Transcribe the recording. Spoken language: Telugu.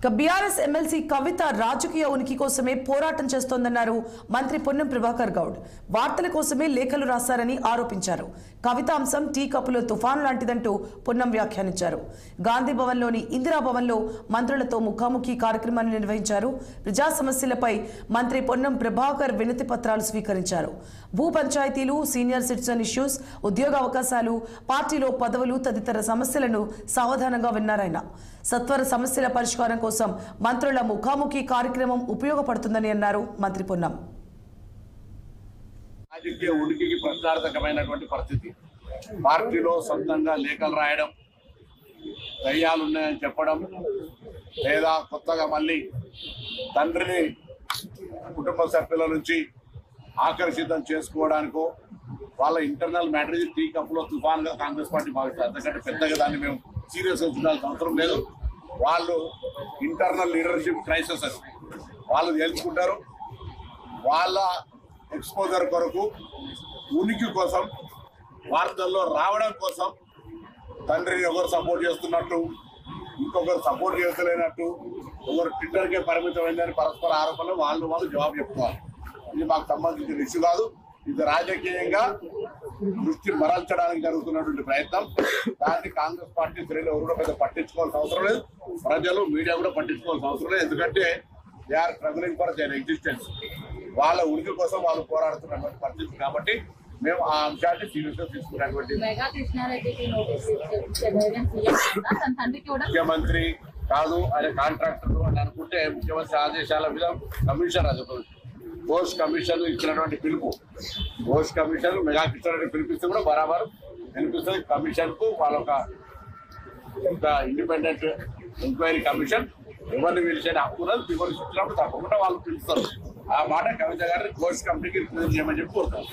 బీఆర్ఎస్ ఎమ్మెల్సీ కవిత రాజకీయ ఉనికి కోసమే పోరాటం చేస్తోందన్నారు మంత్రి పొన్నం ప్రభాకర్ గౌడ్. వార్తల కోసమే లేఖలు రాశారని ఆరోపించారు. కవిత అంశం టీ కప్పులో తుఫాను లాంటిదంటూ పొన్నం వ్యాఖ్యానించారు. గాంధీ భవన్లోని ఇందిరా భవన్లో మంత్రులతో ముఖాముఖి కార్యక్రమాన్ని నిర్వహించారు. ప్రజా సమస్యలపై మంత్రి పొన్నం ప్రభాకర్ వినతి పత్రాలు స్వీకరించారు. భూ పంచాయతీలు, సీనియర్ సిటిజన్ ఇష్యూస్, ఉద్యోగ అవకాశాలు, పార్టీలో పదవులు తదితర సమస్యలను సావధానంగా విన్నారాయన. సత్వర సమస్యల పరిష్కారం కోసం మంత్రుల ముఖాముఖి కార్యక్రమం ఉపయోగపడుతుందని అన్నారు మంత్రి పొన్నం. రాజకీయ ఉనికికి ప్రశ్నార్థకమైనటువంటి పరిస్థితి. పార్టీలో సొంతంగా లేఖలు రాయడం, దయ్యాలున్నాయని చెప్పడం, లేదా కొత్తగా మళ్ళీ తండ్రిని కుటుంబ సభ్యుల నుంచి ఆకర్షితం చేసుకోవడానికో వాళ్ళ ఇంటర్నల్ మ్యాటర్ టీ కప్పులో తుఫాన్గా కాంగ్రెస్ పార్టీ భావిస్తారు. అంతకంటే పెద్దగా దాన్ని మేము సీరియస్ చూడాల్సిన అవసరం లేదు. వాళ్ళు ఇంటర్నల్ లీడర్షిప్ క్రైసిస్ అని వాళ్ళు తెలుసుకుంటారు. వాళ్ళ ఎక్స్పోజర్ కొరకు, ఉనికి కోసం, వార్తల్లో రావడం కోసం తండ్రిని ఒకరు సపోర్ట్ చేస్తున్నట్టు, ఇంకొకరు సపోర్ట్ చేస్తలేనట్టు, ఒకరు ట్విట్టర్కే పరిమితమైందని పరస్పర ఆరోపణలు వాళ్ళు జవాబు చెప్తున్నారు. ఇది మాకు సంబంధించిన ఇష్యూ కాదు. ఇది రాజకీయంగా దృష్టి మరల్చడానికి జరుగుతున్నటువంటి ప్రయత్నం. దాన్ని కాంగ్రెస్ పార్టీ శ్రేణులు ఎవరు కూడా పెద్ద పట్టించుకోవాల్సిన అవసరం లేదు. ప్రజలు, మీడియా కూడా పట్టించుకోవాల్సిన అవసరం లేదు. ఎందుకంటే they are struggling for their existence. వాళ్ళ ఉనికి కోసం వాళ్ళు పోరాడుతున్నటువంటి పరిస్థితి. కాబట్టి మేము ఆ అంశాన్ని సీరియస్ గా తీసుకున్నటువంటి ముఖ్యమంత్రి కాదు, ఆయన కాంట్రాక్టర్ అని అనుకుంటే ముఖ్యమంత్రి ఆదేశాల మీద కమిషన్, అది పోస్ట్ కమిషన్ ఇచ్చినటువంటి పిలుపు, పోస్ట్ కమిషన్ మెగా కిషన్ పిలిపిస్తే కూడా బరాబర్ వినిపిస్తుంది. కమిషన్ కు వాళ్ళొక ఇండిపెండెంట్ ఎంక్వైరీ కమిషన్ ఎవరిని పిలిచే హక్కు ఉన్నది. వివరించి ఇచ్చినప్పుడు తప్పకుండా వాళ్ళు పిలుస్తారు. ఆ మాట కవిత గారిని పోస్ట్ కమిటీకి రిప్రజెంట్ చేయమని చెప్పి కోరుతారు.